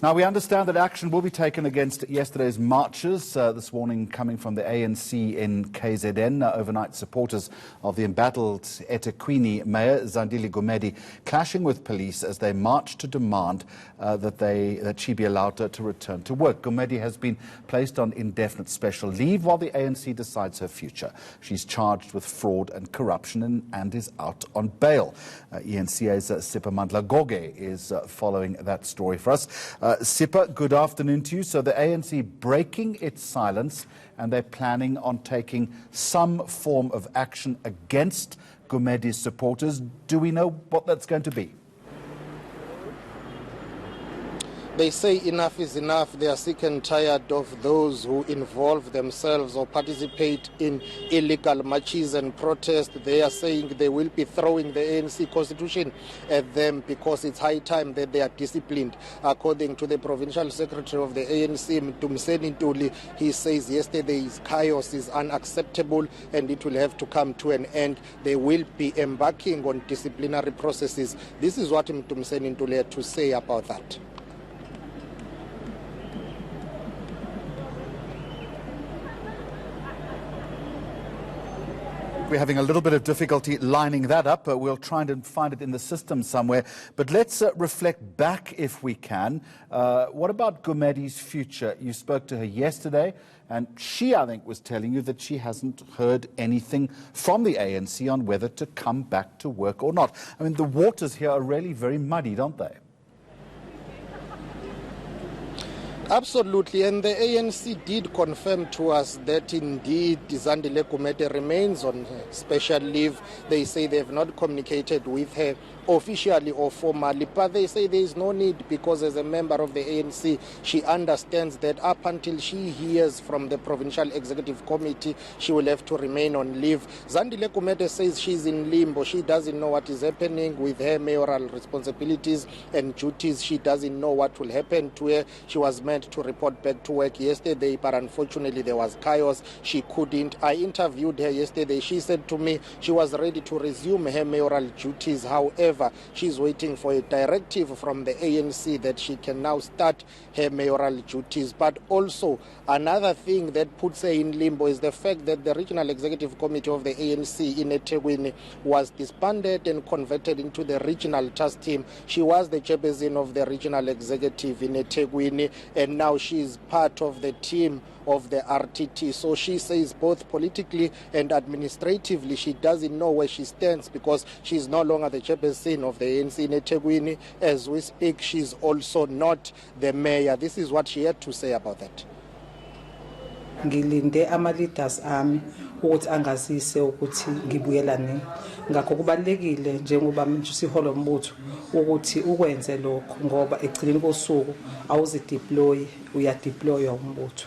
Now, we understand that action will be taken against yesterday's marches, this morning coming from the ANC in KZN. Overnight supporters of the embattled eThekwini Mayor Zandile Gumede clashing with police as they march to demand that she be allowed to return to work. Gumede has been placed on indefinite special leave while the ANC decides her future. She's charged with fraud and corruption and is out on bail. ENCA's Sipha Mandla-Goge is following that story for us. Sipha, good afternoon to you. So the ANC breaking its silence and they're planning on taking some form of action against Gumede's supporters. Do we know what that's going to be? They say enough is enough. They are sick and tired of those who involve themselves or participate in illegal marches and protests. They are saying they will be throwing the ANC constitution at them because it's high time that they are disciplined. According to the provincial secretary of the ANC, Mdumiseni Ntuli, he says yesterday's chaos is unacceptable and it will have to come to an end. They will be embarking on disciplinary processes. This is what Mdumiseni Ntuli had to say about that. We're having a little bit of difficulty lining that up, but we'll try and find it in the system somewhere. But let's reflect back if we can. What about Gumede's future? You spoke to her yesterday, and she, I think, was telling you that she hasn't heard anything from the ANC on whether to come back to work or not. I mean, the waters here are really very muddy, aren't they? Absolutely, and the ANC did confirm to us that indeed Zandile Gumede remains on special leave. They say they have not communicated with her officially or formally, but they say there is no need because as a member of the ANC, she understands that up until she hears from the Provincial Executive Committee, she will have to remain on leave. Zandile Gumede says she's in limbo. She doesn't know what is happening with her mayoral responsibilities and duties. She doesn't know what will happen to her. She was meant to report back to work yesterday, but unfortunately there was chaos. She couldn't. I interviewed her yesterday. She said to me she was ready to resume her mayoral duties. However, she's waiting for a directive from the ANC that she can now start her mayoral duties. But also another thing that puts her in limbo is the fact that the Regional Executive Committee of the ANC in eThekwini was disbanded and converted into the Regional Task Team. She was the chairperson of the Regional Executive in eThekwini, and now she is part of the team of the RTT. So she says both politically and administratively she doesn't know where she stands because she's no longer the chairperson of the ANC in eThekwini. As we speak, she's also not the mayor. This is what she had to say about that. Ngilinde ama-leaders ami ukuthi angazise ukuthi ngibuyelane. Ngakho kubalekile njengoba siholo mbutho ukuthi ukwenze lokho ngoba egcineni kosuku awuzideploy uyadeploywa umbutho.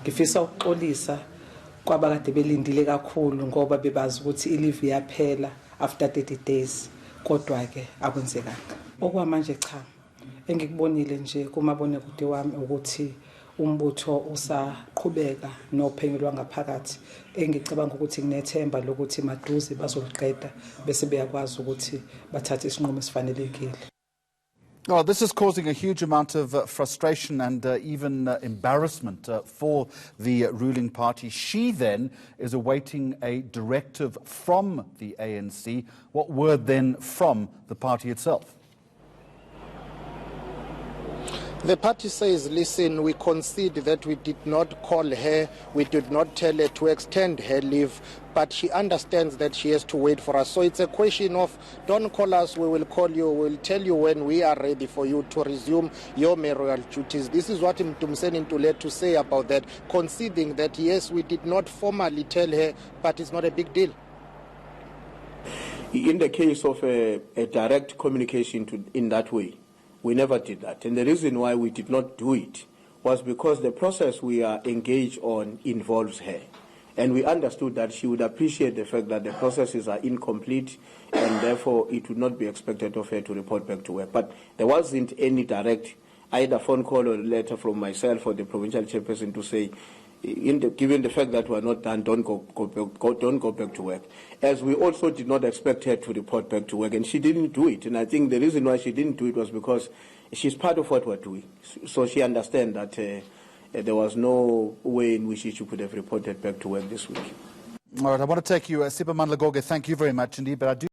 Ngifisa ukuxolisa kwabakade belindile kakhulu ngoba bebazi ukuthi ilive yaphela after 30 days kodwa ke akwenzekanga. Okwamanje cha engikubonile nje kumabone kude wami ukuthi umbutho usaqhubeka nophenyo lwangaphakathi engicabanga ukuthi kunethemba lokuthi maduze bazoliqeda bese beyakwazi ukuthi bathathe isinqumo esifanelekile. Well, this is causing a huge amount of frustration and even embarrassment for the ruling party. She then is awaiting a directive from the ANC. What word then from the party itself? The party says, listen, we concede that we did not call her, we did not tell her to extend her leave, but she understands that she has to wait for us. So it's a question of, don't call us, we will call you, we will tell you when we are ready for you to resume your mayoral duties. This is what Mdumiseni Ntuli had to say about that, conceding that, yes, we did not formally tell her, but it's not a big deal. In the case of a direct communication in that way, we never did that. And the reason why we did not do it was because the process we are engaged on involves her. And we understood that she would appreciate the fact that the processes are incomplete and therefore it would not be expected of her to report back to work. But there wasn't any direct, either phone call or letter from myself or the provincial chairperson to say, given the fact that we are not done, don't go back to work. As we also did not expect her to report back to work, and she didn't do it. And I think the reason why she didn't do it was because she's part of what we're doing. So she understands that there was no way in which she could have reported back to work this week. All right, I want to take you, Siphamandla Goge, thank you very much indeed, but I do